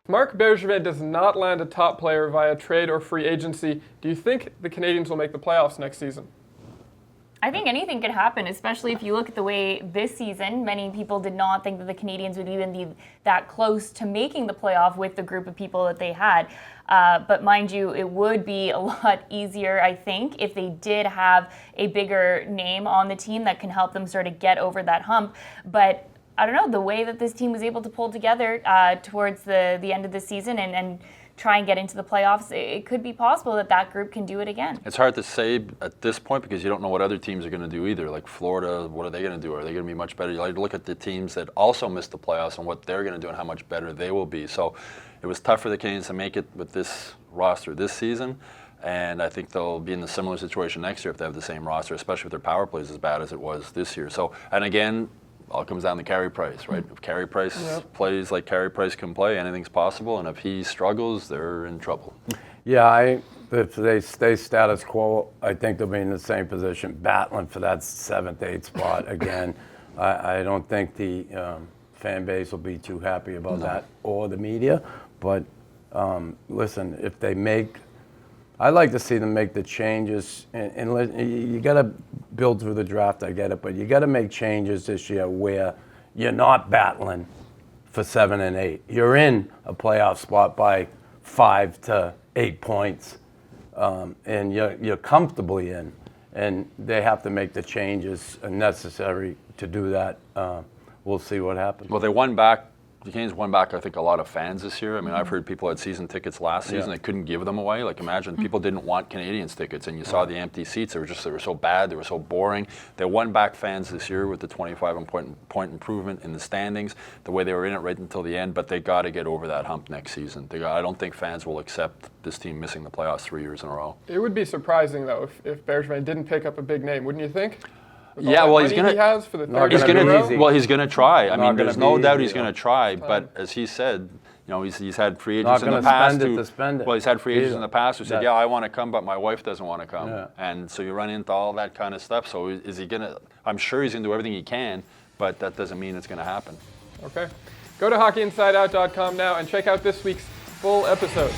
Marc Bergevin does not land a top player via trade or free agency, do you think the Canadiens will make the playoffs next season? I think anything could happen, especially if you look at the way this season, many people did not think that the Canadiens would even be that close to making the playoff with the group of people that they had. But mind you, it would be a lot easier, I think, if they did have a bigger name on the team that can help them sort of get over that hump. But I don't know, the way that this team was able to pull together towards the end of the season and try and get into the playoffs, it could be possible that group can do it again. It's hard to say at this point because you don't know what other teams are going to do either. Like Florida, what are they going to do? Are they going to be much better? You like to look at the teams that also missed the playoffs and what they're going to do and how much better they will be. So it was tough for the Canadiens to make it with this roster this season. And I think they'll be in a similar situation next year if they have the same roster, especially if their power play is as bad as it was this year. So, and again, all comes down to Carey Price, right? If Carey Price plays like Carey Price can play, anything's possible. And if he struggles, they're in trouble. Yeah, if they stay status quo, I think they'll be in the same position, battling for that 7th, 8th spot again. I don't think the fan base will be too happy about that or the media. But listen, if they make, I'd like to see them make the changes. And you got to build through the draft, I get it, but you got to make changes this year where you're not battling for 7 and 8. You're in a playoff spot by 5 to 8 points, and you're comfortably in. And they have to make the changes necessary to do that. We'll see what happens. Well, they won back. The Canadiens won back, I think, a lot of fans this year. I mean, I've heard people had season tickets last season. They couldn't give them away. Like, imagine people didn't want Canadiens tickets, and you saw the empty seats. They were so bad. They were so boring. They won back fans this year with the 25-point improvement in the standings, the way they were in it right until the end. But they got to get over that hump next season. I don't think fans will accept this team missing the playoffs 3 years in a row. It would be surprising, though, if Bergevin didn't pick up a a big name, wouldn't you think? Yeah, well, he's gonna. He has for the third he's gonna. easy. Well, he's gonna try. I mean, there's no doubt he's easy, gonna try. But as he said, you know, he's had free agents in the past Well, he's had free agents in the past who said, "Yeah, I want to come, but my wife doesn't want to come." Yeah. And so you run into all that kind of stuff. So is he gonna? I'm sure he's gonna do everything he can, but that doesn't mean it's gonna happen. Okay, go to hockeyinsideout.com now and check out this week's full episode.